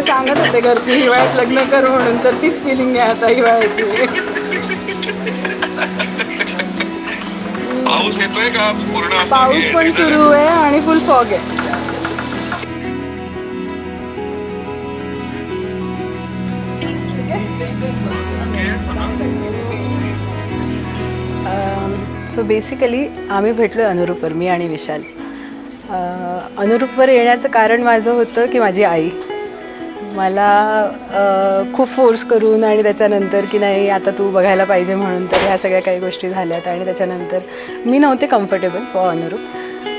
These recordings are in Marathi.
सांगत होते घरचे हिवाळ्यात लग्न कर म्हणून, तर तीच फिलिंग आहे आता हिवाळ्याची. पाऊस येतोय का पूर्ण? पाऊस पण सुरू आहे आणि फुल फॉग आहे. सो बेसिकली आम्ही भेटलो अनुरूपवर, मी आणि विशाल. अनुरूपवर येण्याचं कारण माझं होतं की माझी आई मला खूप फोर्स करून आणि त्याच्यानंतर की नाही आता तू बघायला पाहिजे म्हणून, तर ह्या सगळ्या काही गोष्टी झाल्यात. आणि त्याच्यानंतर मी नव्हते कम्फर्टेबल फॉर अनुरूप,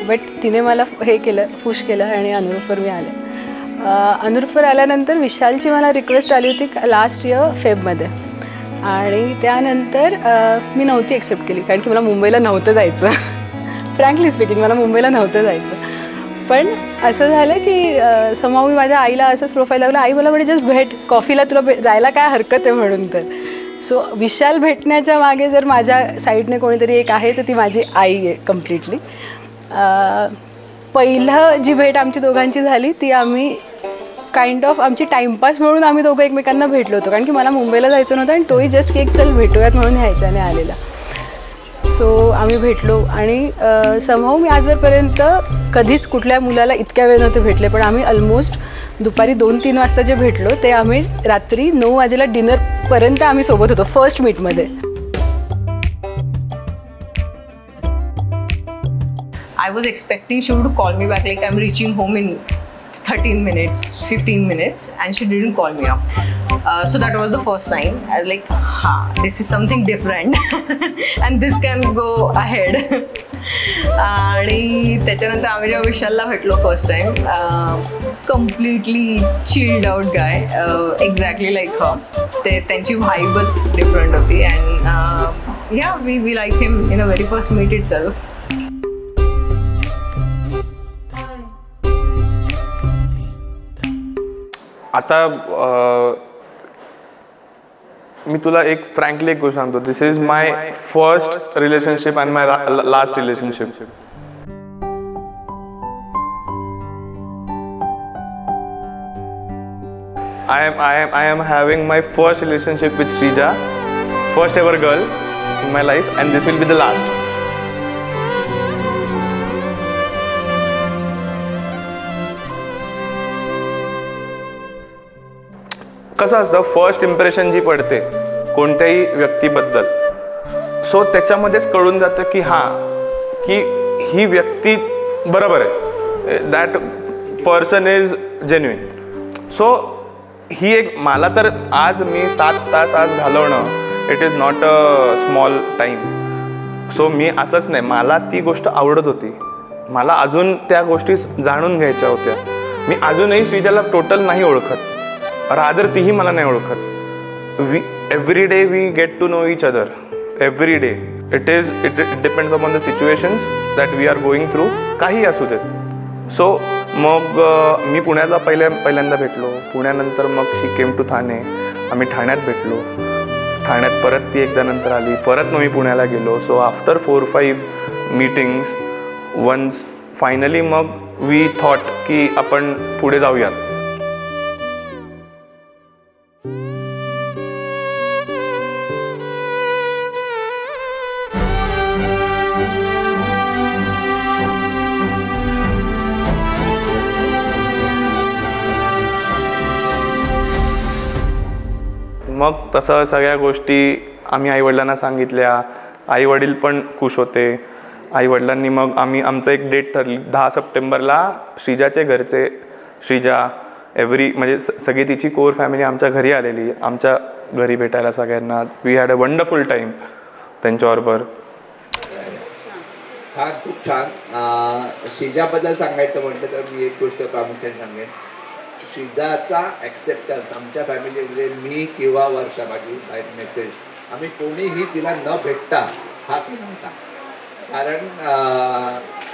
बट तिने मला हे केलं, पुश केलं आणि अनुरूपवर मी आले. अनुरूपवर आल्यानंतर विशालची मला रिक्वेस्ट आली होती लास्ट इयर फेबमध्ये, आणि त्यानंतर मी नव्हती ॲक्सेप्ट केली, कारण की मला मुंबईला नव्हतं जायचं. फ्रँकली स्पीकिंग मला मुंबईला नव्हतं जायचं. पण असं झालं की समहाऊ मी माझ्या आईला असंच प्रोफाईल लागलं, आई मला म्हणजे जस्ट भेट, कॉफीला तुला जायला काय हरकत आहे म्हणून. तर सो विशाल भेटण्याच्या मागे जर माझ्या साईडने कोणीतरी एक आहे तर ती माझी आई आहे कम्प्लिटली. पहिलं जी भेट आमची दोघांची झाली ती आम्ही काइंड ऑफ आमची टाईमपास म्हणून आम्ही दोघं एकमेकांना भेटलो होतो, कारण की मला मुंबईला जायचं नव्हतं आणि तोही जस्ट की एक चल भेटूयात म्हणून ह्याच्याने आलेला. सो आम्ही भेटलो आणि समहाऊ मी आजवरपर्यंत कधीच कुठल्या मुलाला इतक्या वेळ नव्हते भेटले, पण आम्ही ऑलमोस्ट दुपारी 2-3 वाजता जे भेटलो ते आम्ही रात्री 9 वाजेला डिनरपर्यंत आम्ही सोबत होतो first मीटमध्ये. I was expecting she would call me back like I'm reaching home in 13 minutes, 15 minutes, and she didn't call me up. So that was the first sign. I was like, this is something different and this can go ahead. आणि त्याच्यानंतर आम्ही जेव्हा विशालला भेटलो first time, completely chilled out guy, exactly like her. ते त्यांची व्हाईबच डिफरंट होती. And yeah we like him in a very first meet itself. आता मी तुला एक फ्रँकली एक गोष्ट सांगतो, this is my first relationship and my last relationship. I am having my first relationship with Srija, first ever girl in my life, and this will be the last. कसं असतं, फर्स्ट इम्प्रेशन जी पडते कोणत्याही व्यक्तीबद्दल, सो त्याच्यामध्येच कळून जातं की की ही व्यक्ती बरोबर आहे, that person is genuine. So ही एक, मला तर आज मी 7 तास आज घालवणं, it is not a small time. So मी असंच नाही, मला ती गोष्ट आवडत होती, मला अजून त्या गोष्टी जाणून घ्यायच्या होत्या. मी अजूनही श्रीजाला टोटल नाही ओळखत, रादर तीही मला नाही ओळखत. Every day we get to know each other, every day. It depends upon the situations that we are going through, काही असू देत. सो मग मी पुण्याला पहिल्यांदा भेटलो, पुण्यानंतर मग शी केम टू ठाणे, आम्ही ठाण्यात भेटलो, ठाण्यात परत ती एकदा नंतर आली, परत मग मी पुण्याला गेलो. So after 4-5 meetings once finally मग वी थॉट की आपण पुढे जाऊयात. मग तसं सगळ्या गोष्टी आम्ही आईवडिलांना सांगितल्या, आईवडील पण खुश होते. आईवडिलांनी मग आमचं एक डेट ठरली 10 सप्टेंबरला. श्रीजाचे घरचे, श्रीजा म्हणजे सगळी तिची कोर फॅमिली आमच्या घरी आलेली, आमच्या घरी भेटायला सगळ्यांना. We had a wonderful time त्यांच्याबरोबर. छान, खूप छान. श्रीजाबद्दल सांगायचं म्हटलं तर मी एक गोष्ट प्रामुख्याने सांगेन, श्रीजाचा ॲक्सेप्टन्स आमच्या फॅमिलीमध्ये, मी किंवा वर्षा माझी बाय मेसेज, आम्ही कोणीही तिला न भेटता हा केला होता. कारण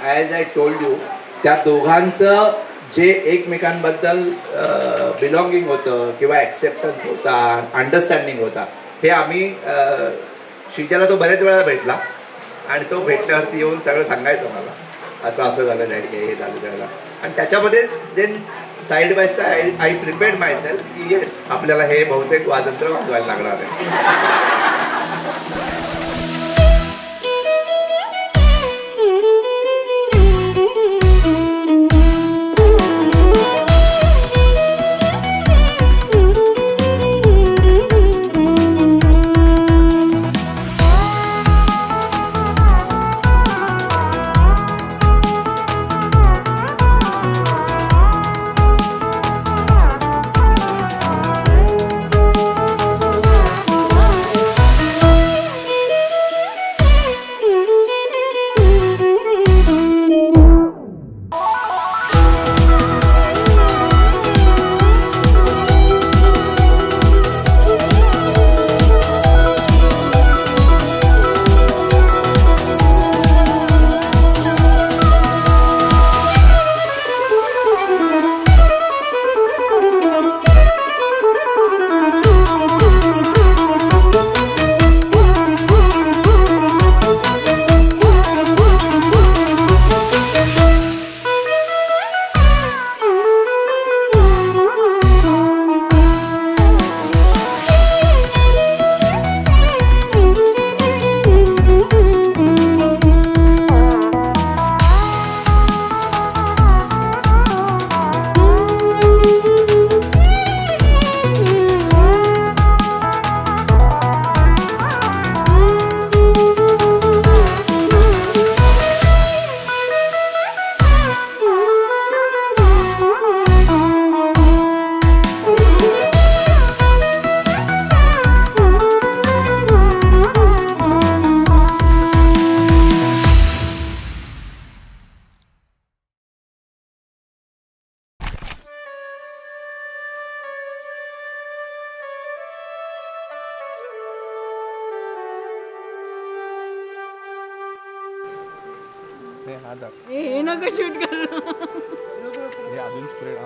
ॲज आय टोल्ड यू, त्या दोघांचं जे एकमेकांबद्दल बिलॉंगिंग होतं किंवा ॲक्सेप्टन्स होता, अंडरस्टँडिंग होता, हे आम्ही श्रीजाला तो बऱ्याच वेळा भेटला आणि तो भेटल्यावरती येऊन सगळं सांगायचं मला, असं असं झालं डॅडी, हे झालं त्याला. आणि त्याच्यामध्येच then side by side I prepared myself की येस आपल्याला हे बहुतेक वाजंत्र वाजवायला लागणार आहे. हे नको शूट करू. अजून स्प्रेड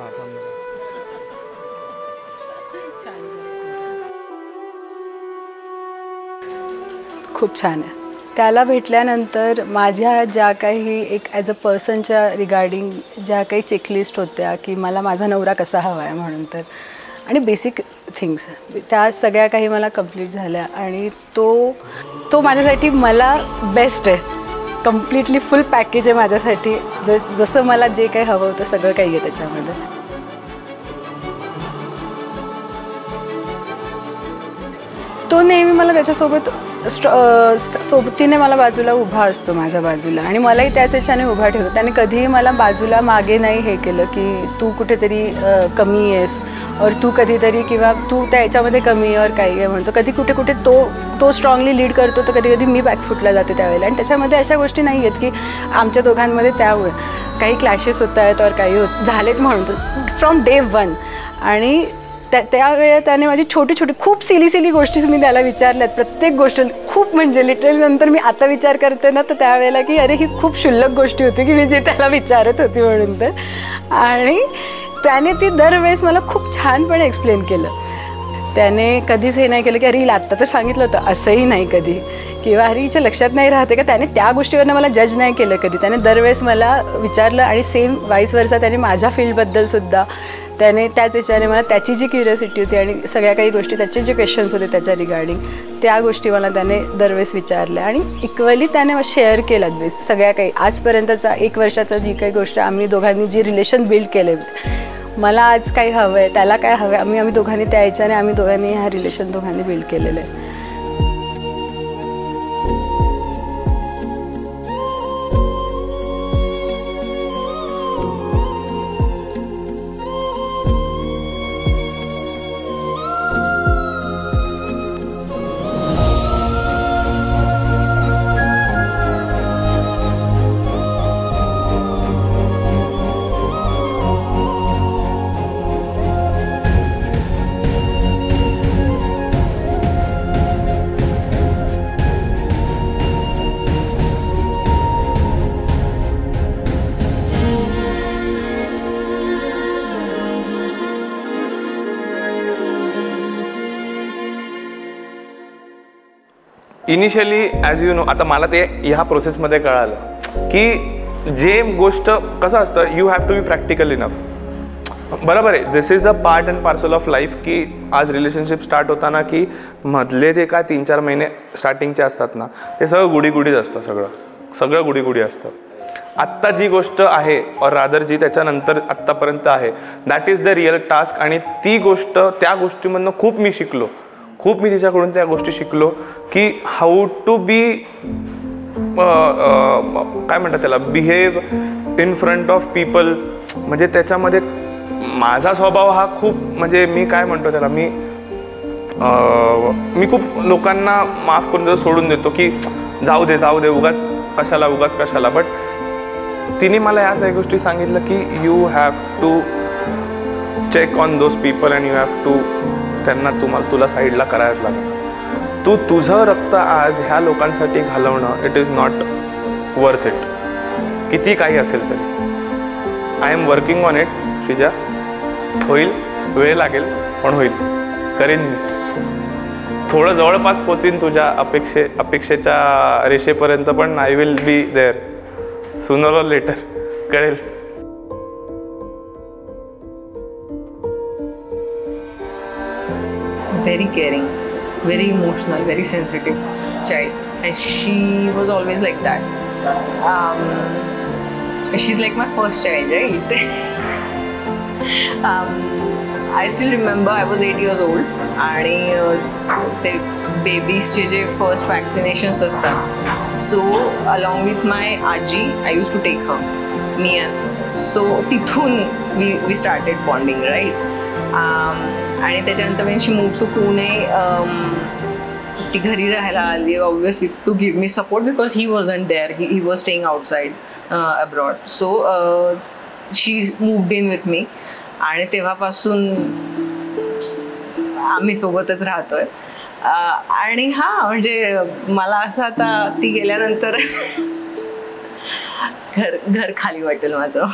खूप छान आहे. त्याला भेटल्यानंतर माझ्या ज्या काही एक ॲज अ पर्सनच्या रिगार्डिंग ज्या काही चेकलिस्ट होत्या की मला माझा नवरा कसा हवा आहे म्हणून तर आणि बेसिक थिंग्स त्या सगळ्या काही मला कंप्लीट झाल्या आणि तो माझ्यासाठी मला बेस्ट आहे. कम्प्लिटली फुल पॅकेज आहे माझ्यासाठी. जसं मला जे काही हवं होतं सगळं काही आहे त्याच्यामध्ये. तो नेहमी मला त्याच्यासोबत सोबतीने मला बाजूला उभा असतो माझ्या बाजूला आणि मलाही त्याच याच्याने उभा ठेवतो. त्याने कधीही मला बाजूला मागे नाही हे केलं की तू कुठेतरी कमी आहेस और तू कधीतरी किंवा तू त्या याच्यामध्ये कमी आहे और काही आहे म्हणतो. कधी कुठे कुठे तो स्ट्रॉंगली लीड करतो तर कधी कधी मी बॅकफुटला जाते त्यावेळेला. आणि त्याच्यामध्ये अशा गोष्टी नाही आहेत की आमच्या दोघांमध्ये त्यामुळे काही क्लॅशेस होत आहेत और काही झालेत म्हणतो फ्रॉम डे वन. आणि त्यावेळेला त्याने माझी छोटी खूप सिली गोष्टी मी त्याला विचारल्यात. प्रत्येक गोष्ट खूप म्हणजे लिटरली नंतर मी आता विचार करते ना तर त्यावेळेला की अरे ही खूप क्षुल्लक गोष्टी होती की मी जे त्याला विचारत होती म्हणून तर. आणि त्याने ती दरवेळेस मला खूप छानपणे एक्सप्लेन केलं. त्याने कधीच हे नाही केलं की अरे हिला आत्ता तर सांगितलं होतं असंही नाही कधी किंवा अरे हिच्या लक्षात नाही राहते का. त्याने त्या गोष्टीवरनं मला जज नाही केलं कधी. त्याने दरवेळेस मला विचारलं आणि सेम वाईस वर्सा त्याने माझ्या फील्डबद्दलसुद्धा त्याने त्याच याच्याने मला त्याची जी क्युरियोसिटी होती आणि सगळ्या काही गोष्टी त्याचे जे क्वेश्चन्स होते त्याच्या रिगार्डिंग त्या गोष्टी मला त्याने दरवेळेस विचारल्या आणि इक्वली त्याने शेअर केलं बेस सगळ्या काही. आजपर्यंतचा 1 वर्षाचा जी काही गोष्ट आम्ही दोघांनी जी रिलेशन बिल्ड केले मला आज काही हवं आहे त्याला काय हवं आहे आम्ही दोघांनी त्या याच्याने आम्ही दोघांनी ह्या रिलेशन दोघांनी बिल्ड केलेलं आहे. इनिशियली ॲज यू नो आता मला ते ह्या प्रोसेसमध्ये कळालं की जे गोष्ट कसं असतं you have to be practical enough. बरोबर आहे, this is a part and parcel of life. की आज रिलेशनशिप स्टार्ट होताना की मधले जे काय 3-4 महिने स्टार्टिंगचे असतात ना, ते सगळं गुडीगुडीच असतं, सगळं गुडीगुडी असतं. आत्ता जी गोष्ट आहे और रादर जी त्याच्यानंतर आत्तापर्यंत आहे, that is the real task. आणि ती गोष्ट, त्या गोष्टीमधनं खूप मी तिच्याकडून त्या गोष्टी शिकलो की हाऊ टू बी काय म्हणतात त्याला, behave in front of people. म्हणजे त्याच्यामध्ये माझा स्वभाव हा खूप, म्हणजे मी काय म्हणतो त्याला, मी खूप लोकांना माफ करून सोडून देतो की जाऊ दे उगाच कशाला. बट तिने मला या सगळ्या गोष्टी सांगितलं की you have to check on those people and you have to, त्यांना तुला साईडला करायला लागेल. तुझं रक्त आज ह्या लोकांसाठी घालवणं, it is not worth it. किती काही असेल तरी. I am working on it Shreeja. होईल, वेळ लागेल पण होईल, करीन मी. थोडं जवळपास पोचीन तुझ्या अपेक्षेच्या रेषेपर्यंत, पण I will be there sooner or later, कळेल. Very caring, very emotional, very sensitive child, and she was always like that. She's like my first child, right? I still remember I was 8 years old, आणि से बेबीजचे जे फर्स्ट वॅक्सिनेशन्स असतात, सो अलॉंग विथ माय आजी I use to take her, मी अँड सो तिथून वी स्टार्टेड बॉन्डिंग, राईट. आणि त्याच्यानंतर when she move to Pune, ती घरी राहायला आली obviously to give me support, because he wasn't there, he was staying outside abroad. So she moved in with me, आणि तेव्हापासून आम्ही सोबतच राहतोय. आणि म्हणजे मला असं आता ती गेल्यानंतर घर खाली वाटेल माझं.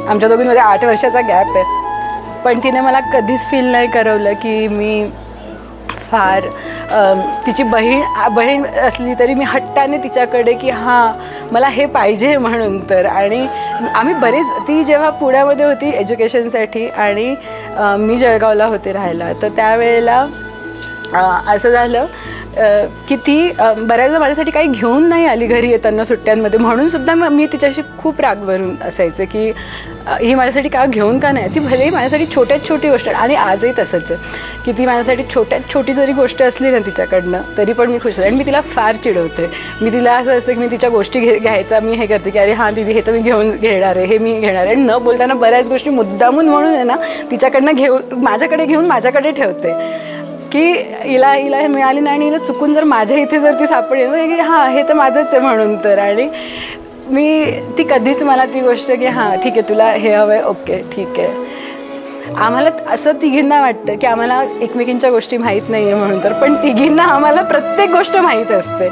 आमच्या दोघींमध्ये 8 वर्षाचा गॅप आहे, पण तिने मला कधीच फील नाही करवलं की मी फार तिची बहीण असली तरी मी हट्टाने तिच्याकडे की हां मला हे पाहिजे म्हणून. तर आणि आम्ही ती जेव्हा पुण्यामध्ये होती एज्युकेशनसाठी आणि मी जळगावला होते राहायला, तर त्यावेळेला असं झालं की ती बऱ्याचदा माझ्यासाठी काही घेऊन नाही आली घरी येताना सुट्ट्यांमध्ये, म्हणून सुद्धा मी तिच्याशी खूप राग भरून असायचं की ही माझ्यासाठी काय घेऊन का नाही. ती भलेही माझ्यासाठी छोट्यात छोटी गोष्ट, आणि आजही तसंच आहे की ती माझ्यासाठी छोट्यात छोटी जरी गोष्ट असली ना तिच्याकडनं तरी पण मी खुश आहे. आणि मी तिला फार चिडवते. मी तिला असं असतं की मी तिच्या गोष्टी घ्यायचा मी हे करते की अरे हां दीदी हे तर मी घेणार आहे, हे मी घेणार आहे. न बोलताना बऱ्याच गोष्टी मुद्दामून म्हणून आहे ना तिच्याकडनं माझ्याकडे घेऊन माझ्याकडे ठेवते की हिला हे मिळाली नाही, आणि हिला चुकून जर माझ्या इथे जर ती सापडली ना की हां हे तर माझंच आहे म्हणून. तर आणि ती कधीच मला ती गोष्ट की हां ठीक आहे तुला हे हवं आहे, ओके ठीक आहे. आम्हाला असं तिघींना वाटतं की आम्हाला एकमेकींच्या गोष्टी माहीत नाही आहे म्हणून, तर पण तिघींना आम्हाला प्रत्येक गोष्ट माहीत असते.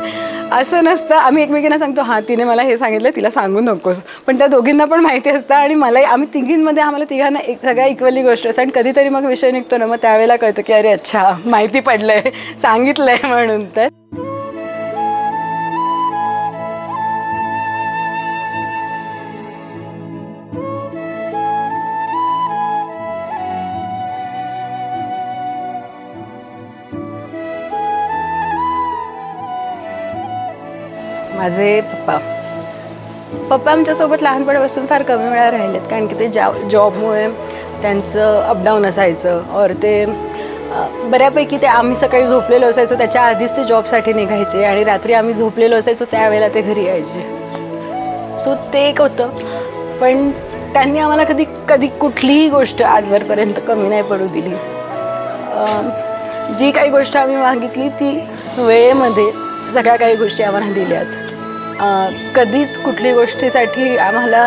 असं नसतं आम्ही एकमेकींना सांगतो हां तिने मला हे सांगितलं तिला सांगू नकोस, पण त्या दोघींना पण माहिती असतं. आणि मलाही आम्ही तिघींमध्ये आम्हाला तिघांना सगळ्या इक्वली गोष्ट असतं. आणि कधीतरी मग विषय निघतो ना, मग त्यावेळेला कळतं की अरे अच्छा माहिती पडलं आहे, सांगितलं आहे म्हणून. तर माझे पप्पा आमच्यासोबत लहानपणापासून फार कमी वेळा राहिलेत, कारण की ते जॉबमुळे त्यांचं अपडाऊन असायचं. और ते बऱ्यापैकी ते आम्ही सकाळी झोपलेलो असायचो त्याच्या आधीच ते जॉबसाठी निघायचे, आणि रात्री आम्ही झोपलेलो असायचो त्यावेळेला ते घरी यायचे. सो ते एक होतं. पण त्यांनी आम्हाला कधी कुठलीही गोष्ट आजवरपर्यंत कमी नाही पडू दिली. जी काही गोष्ट आम्ही मागितली ती वेळेमध्ये सगळ्या काही गोष्टी आम्हाला दिल्यात. कधीच कुठली गोष्टीसाठी आम्हाला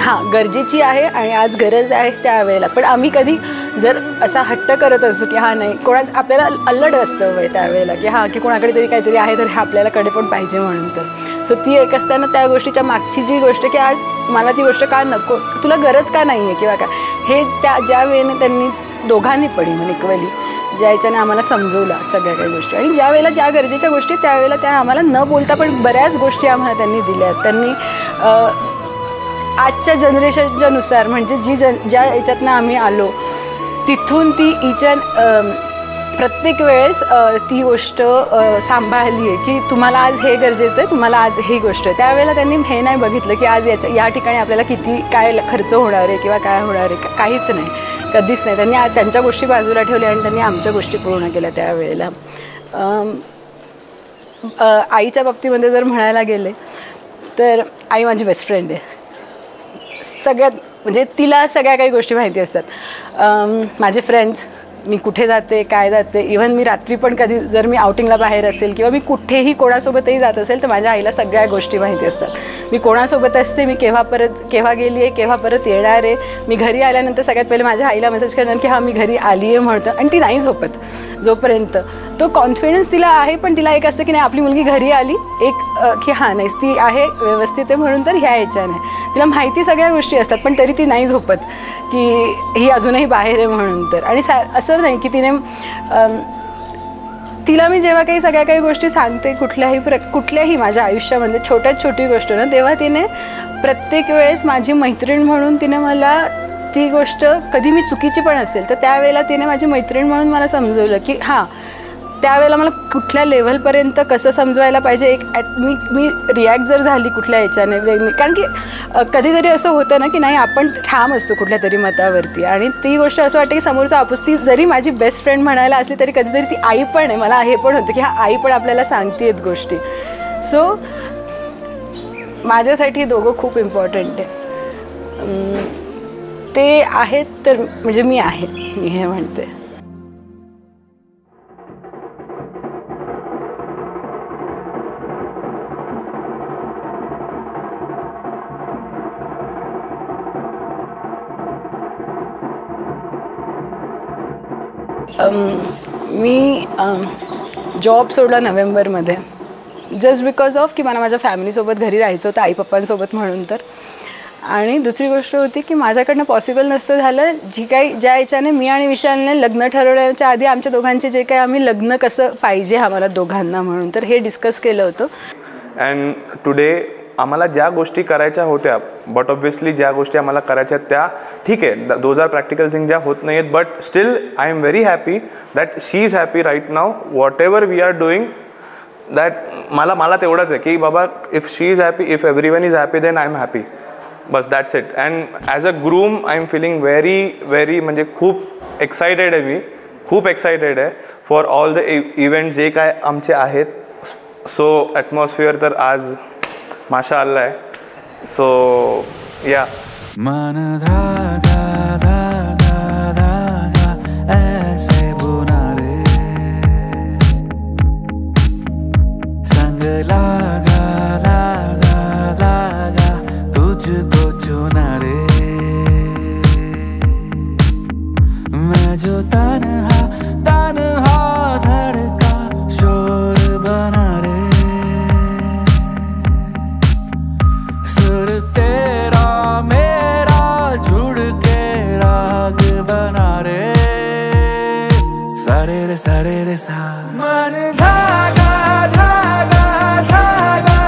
हां गरजेची आहे आणि आज गरज आहे त्यावेळेला, पण आम्ही कधी जर असा हट्ट करत असतो की हां नाही कोणाच आपल्याला अल्लड असतं वय त्यावेळेला की हां की कोणाकडे तरी काहीतरी आहे तर हे आपल्याला कडे पण पाहिजे म्हणून. तर सो ती एक असताना त्या गोष्टीच्या मागची जी गोष्ट की आज मला ती गोष्ट का नको, तुला गरज का नाही आहे किंवा काय, हे त्या ज्या वेळेने त्यांनी दोघांनी पण इव्हन इक्वली ज्या याच्याने आम्हाला समजवलं सगळ्या काही गोष्टी, आणि ज्या वेळेला ज्या गरजेच्या गोष्टी त्यावेळेला त्या आम्हाला न बोलता पण बऱ्याच गोष्टी आम्हाला त्यांनी दिल्या. त्यांनी आजच्या जनरेशनच्या नुसार म्हणजे ज्या याच्यातनं आम्ही आलो तिथून ती प्रत्येक वेळेस ती गोष्ट सांभाळली आहे की तुम्हाला आज हे गरजेचं आहे, तुम्हाला आज ही गोष्ट आहे. त्यावेळेला त्यांनी हे नाही बघितलं की आज या ठिकाणी आपल्याला किती काय खर्च होणार आहे किंवा काय होणार आहे, काहीच नाही, कधीच नाही. त्यांनी आज त्यांच्या गोष्टी बाजूला ठेवल्या आणि त्यांनी आमच्या गोष्टी पूर्ण केल्या त्यावेळेला. आईच्या बाबतीमध्ये जर म्हणायला गेले तर आई माझी बेस्ट फ्रेंड आहे. सगळ्यात म्हणजे तिला सगळ्या काही गोष्टी माहिती असतात. माझे फ्रेंड्स, मी कुठे जाते, काय जाते, इव्हन मी रात्री पण कधी जर मी आउटिंगला बाहेर असेल किंवा मी कुठेही कोणासोबतही जात असेल तर माझ्या आईला सगळ्या गोष्टी माहिती असतात. मी कोणासोबत असते, मी केव्हा गेली आहे, केव्हा परत येणार आहे. मी घरी आल्यानंतर सगळ्यात पहिले माझ्या आईला मेसेज करणार की हां मी घरी आली आहे म्हणतो, आणि ती नाही झोपत जोपर्यंत. तो कॉन्फिडन्स तिला आहे, पण तिला एक असतं की नाही आपली मुलगी घरी आली एक की हां नाही ती आहे व्यवस्थित आहे म्हणून तर ह्या याच्याने तिला माहिती सगळ्या गोष्टी असतात, पण तरी ती नाही झोपत की ही अजूनही बाहेर आहे म्हणून तर. आणि असं नाही की तिला मी जेव्हा काही सगळ्या काही गोष्टी सांगते कुठल्याही माझ्या आयुष्यामध्ये छोट्यात छोटी गोष्ट ना, तेव्हा तिने प्रत्येक वेळेस माझी मैत्रीण म्हणून तिने मला ती गोष्ट कधी मी चुकीची पण असेल तर त्यावेळेला तिने माझी मैत्रीण म्हणून मला समजवलं की हां त्यावेळेला मला कुठल्या लेव्हलपर्यंत कसं समजवायला पाहिजे. मी रिॲक्ट जर झाली कुठल्या याच्याने कारण की कधीतरी असं होतं ना की नाही आपण ठाम असतो कुठल्या तरी मतावरती, आणि ती गोष्ट असं वाटते की समोरचा आपुस ती जरी माझी बेस्ट फ्रेंड म्हणायला असली तरी कधीतरी ती आई पण आहे. मला हे पण होतं की हा आई पण आपल्याला सांगते गोष्टी. सो माझ्यासाठी दोघं खूप इम्पॉर्टंट आहे. ते आहेत तर म्हणजे मी आहे, मी हे म्हणते. मी जॉब सोडला नोव्हेंबरमध्ये जस्ट बिकॉज ऑफ की मला माझ्या फॅमिलीसोबत घरी राहायचं होतं, आई पप्पांसोबत म्हणून तर. आणि दुसरी गोष्ट होती की माझ्याकडनं पॉसिबल नसतं झालं ज्या याच्याने मी आणि विशालने लग्न ठरवण्याच्या आधी आमच्या दोघांचे जे काही आम्ही लग्न कसं पाहिजे आम्हाला दोघांना म्हणून तर हे डिस्कस केलं होतं. अँड टुडे आम्हाला ज्या गोष्टी करायच्या होत्या बट ऑब्व्हियसली ज्या गोष्टी आम्हाला करायच्या त्या ठीक आहे, दोज आर प्रॅक्टिकल थिंग ज्या होत नाही आहेत, but still I am very happy that she is happy right now. Whatever we are doing that मला तेवढंच आहे की बाबा if she is happy, if everyone is happy then I am happy, बस that's it. And as a groom I am feeling very म्हणजे खूप एक्सायटेड आहे मी, खूप एक्सायटेड आहे फॉर ऑल द इव्हेंट जे काय आमचे आहेत. सो ॲटमॉस्फिअर तर आज माशा अल्लाह है. सो या मन धागा धागा धागा ऐसे बुना रे, संग लागा लागा लागा तुझको चुना रे. मैं जो तन्हा तन्हा धड़का शोर बना रे, तेरा मेरा जुड़ के राग बना रे. सारे रे सा मन धागा धागा धागा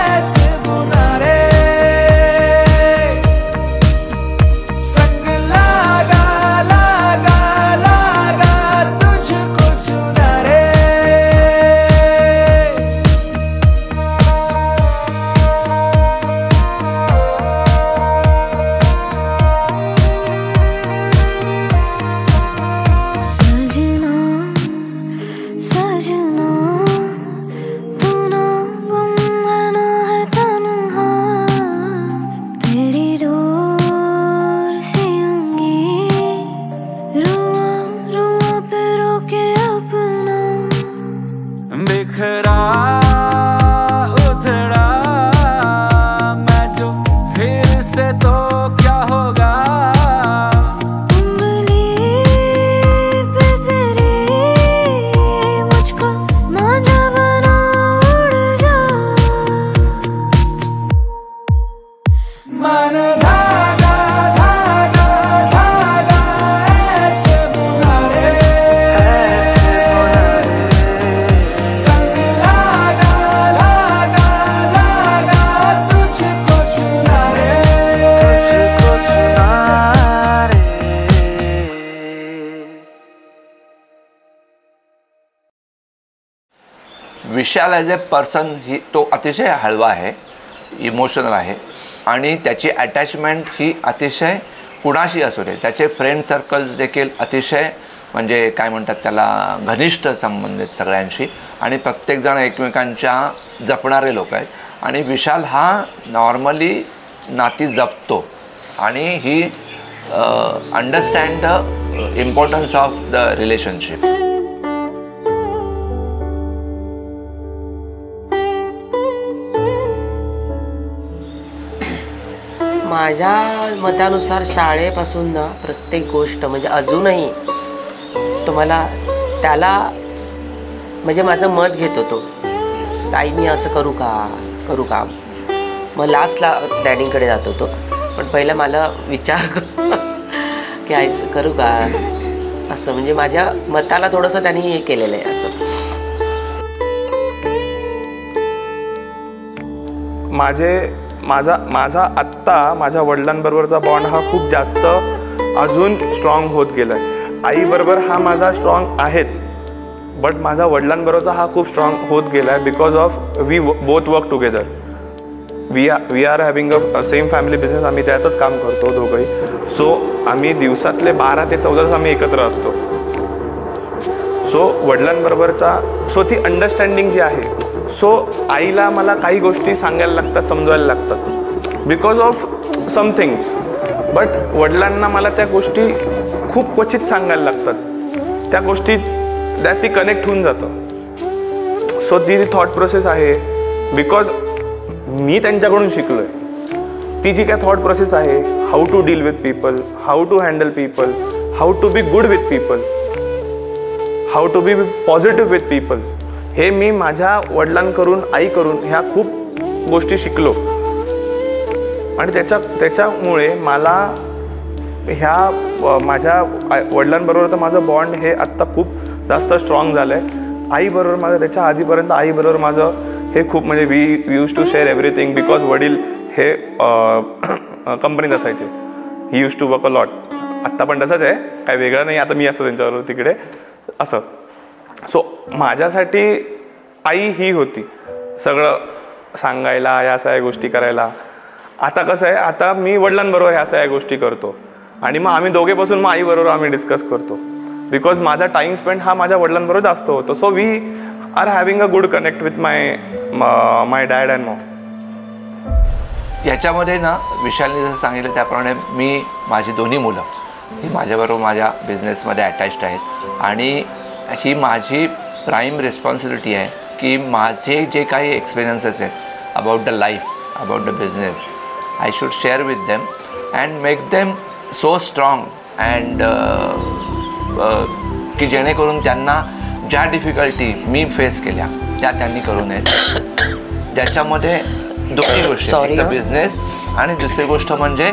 ऐसे बुना रे, संग लागा लागा लागा तुझको चुना रे. सजना विशाल ॲज ए पर्सन तो अतिशय हळवा आहे, इमोशनल आहे आणि त्याची अटॅचमेंट ही अतिशय कुणाशी असू दे, त्याचे फ्रेंड सर्कल्स देखील अतिशय म्हणजे काय म्हणतात त्याला घनिष्ठ संबंधित सगळ्यांशी आणि प्रत्येकजण एकमेकांच्या जपणारे लोक आहेत. आणि विशाल हा नॉर्मली नाती जपतो आणि he understand the importance of the relationship. माझ्या मतानुसार शाळेपासून ना प्रत्येक गोष्ट म्हणजे अजूनही तुम्हाला त्याला म्हणजे माझं मत घेतो तो, ताई मी असं करू का, मग लास्टला डॅडींकडे जातो तो, पण पहिलं मला विचार की असं करू का, असं म्हणजे माझ्या मताला थोडंसं त्यांनी हे केलेलं आहे. असं माझा आत्ता माझ्या वडिलांबरोबरचा बॉन्ड हा खूप जास्त अजून स्ट्रॉंग होत गेला आहे. आईबरोबर हा माझा स्ट्रॉंग आहेच, बट माझा वडिलांबरोबरचा हा खूप स्ट्रॉंग होत गेला आहे because of we both work together. We are having a same family business. आम्ही त्यातच काम करतो दोघंही. सो आम्ही दिवसातले 12 ते 14 तास आम्ही एकत्र असतो. सो वडिलांबरोबरचा ती अंडरस्टँडिंग जी आहे, सो आईला मला काही गोष्टी सांगायला लागतात, समजवायला लागतात because of some things, but वडिलांना मला त्या गोष्टी खूप क्वचित सांगायला लागतात. त्या गोष्टी ती कनेक्ट होऊन जातं. सो जी थॉट प्रोसेस आहे, बिकॉज मी त्यांच्याकडून शिकलो आहे, ती जी काय थॉट प्रोसेस आहे, how to deal with people, how to handle people, how to be good with people, how to be positive with people, हे मी माझ्या वडिलांकडून आईकडून ह्या खूप गोष्टी शिकलो. आणि त्याच्यामुळे मला ह्या माझ्या वडिलांबरोबर तर माझं बॉन्ड हे आत्ता खूप जास्त स्ट्रॉंग झालं आहे. आईबरोबर माझं त्याच्या आधीपर्यंत आईबरोबर माझं हे खूप म्हणजे we use to share everything because वडील हे कंपनीत असायचे. He use to work a lot. आत्ता पण तसंच आहे, काही वेगळं नाही. आता मी असं त्यांच्याबरोबर तिकडे असं. सो माझ्यासाठी आई ही होती सगळं सांगायला, या सगळ्या गोष्टी करायला. आता कसं आहे, आता मी वडिलांबरोबर ह्या सगळ्या गोष्टी करतो आणि मग आम्ही दोघेपासून मग आईबरोबर आम्ही डिस्कस करतो बिकॉज माझा टाईम स्पेंड हा माझ्या वडिलांबरोबर जास्त होतो. So we are having a good connect with my dad and mom. याच्यामध्ये ना विशालने जसं सांगितलं त्याप्रमाणे मी माझी दोन्ही मुलं ही माझ्याबरोबर माझ्या बिझनेसमध्ये अटॅच्ड आहेत आणि ही माझी प्राईम रिस्पॉन्सिबिलिटी आहे की माझे जे काही एक्सपिरियन्सेस आहेत about the life, about the business, I should share with them and make them so strong and की जेणेकरून त्यांना ज्या डिफिकल्टी मी फेस केल्या त्या त्यांनी करू नयेत. ज्याच्यामध्ये दोन्ही गोष्टी, एक बिझनेस आणि दुसरी गोष्ट म्हणजे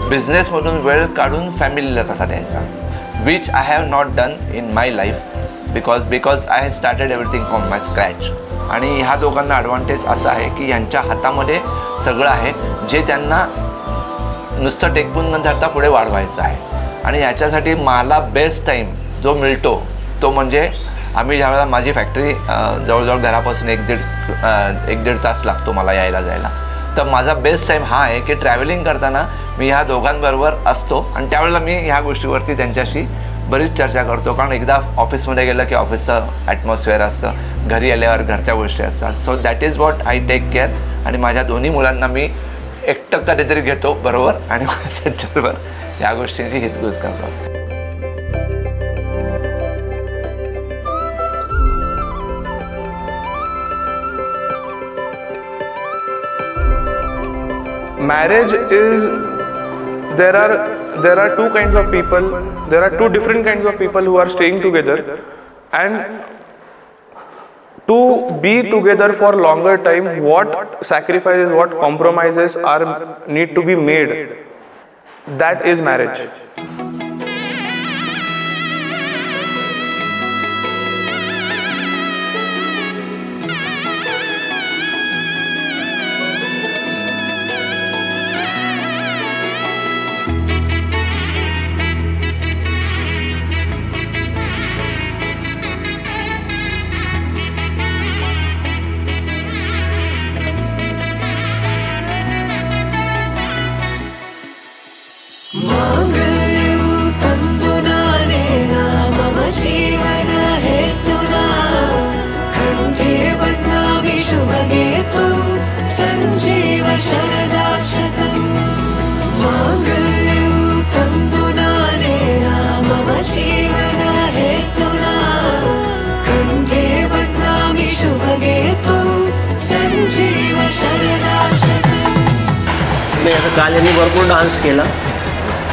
बिझनेसमधून वेळ काढून फॅमिलीला कसा द्यायचा, which I have not done in my life because I have started everything from my scratch. आणि ह्या दोघांना ॲडव्हान्टेज असं आहे की यांच्या हातामध्ये सगळं आहे जे त्यांना नुसतं टेकून न धरता पुढे वाढवायचं आहे. आणि ह्याच्यासाठी मला बेस्ट टाईम जो मिळतो तो म्हणजे आम्ही ज्यावेळेला माझी फॅक्टरी जवळजवळ घरापासून एक दीड तास लागतो मला यायला जायला, तर माझा बेस्ट टाईम हा आहे की ट्रॅव्हलिंग करताना मी ह्या दोघांबरोबर असतो आणि त्यावेळेला मी ह्या गोष्टीवरती त्यांच्याशी बरीच चर्चा करतो. कारण एकदा ऑफिसमध्ये गेलं की ऑफिसचं ॲटमॉस्फिअर असतं, घरी आल्यावर घरच्या गोष्टी असतात. So that is what I take care. आणि माझ्या दोन्ही मुलांना मी एकटं कधीतरी घेतो बरोबर आणि त्यांच्याबरोबर या गोष्टींची हितगुज करत असतो. Marriage is there are two kinds of people. There are two different kinds of people who are staying together, and to be together for longer time, what sacrifices, what compromises need to be made. That is marriage. नाही आता काल यांनी भरपूर डान्स केला.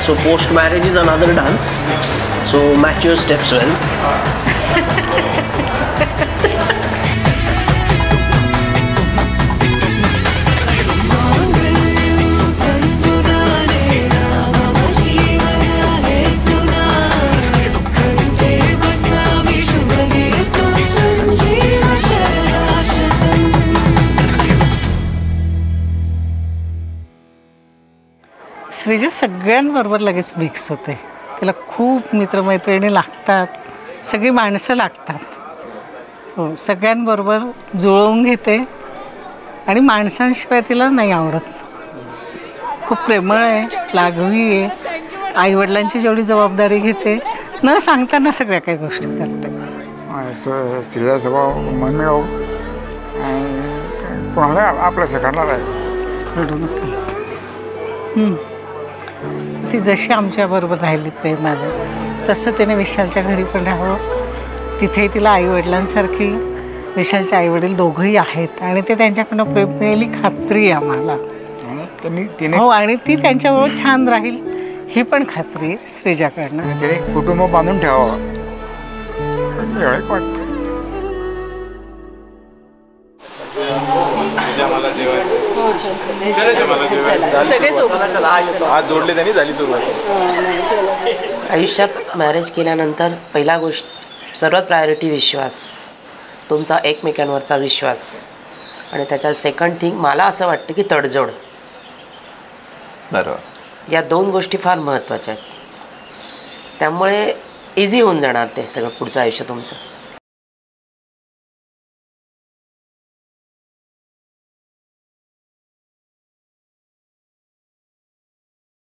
So post marriage is another dance. So match your steps well. Shreeja सगळ्यांबरोबर लगेच मिक्स होते. तिला खूप मित्रमैत्रिणी लागतात, सगळी माणसं लागतात. हो, सगळ्यांबरोबर जुळवून घेते आणि माणसांशिवाय तिला नाही आवडत. खूप प्रेमळ आहे, लागवी आहे, आईवडिलांची जेवढी जबाबदारी घेते न सांगताना सगळ्या काही गोष्टी करते. स्त्रीचा स्वभाव मनमिळावू आणि कोणाला आपल्याला करणार आहे. रडू नका. ती जशी आमच्याबरोबर राहिली प्रेमाने तसं तिने विशालच्या घरी पण राहावं. तिथे तिला आईवडिलांसारखी विशालचे आईवडील दोघंही आहेत आणि ते त्यांच्याकडनं प्रेम मिळेल खात्री आहे आम्हाला. हो, आणि ती त्यांच्याबरोबर छान राहील ही पण खात्री आहे श्रीजाकडनं. तिने कुटुंब बांधून ठेवावं वाटतं. जोडले त्यांनी झाली सुरुवात. आयुष्यात मॅरेज केल्यानंतर पहिला गोष्ट सर्वात प्रायोरिटी विश्वास, तुमचा एकमेकांवरचा विश्वास. आणि त्याच्यात सेकंड थिंग मला असं वाटतं की तडजोड. बरोबर. या दोन गोष्टी फार महत्त्वाच्या आहेत. त्यामुळे इझी होऊन जाणार ते सगळं पुढचं आयुष्य तुमचं.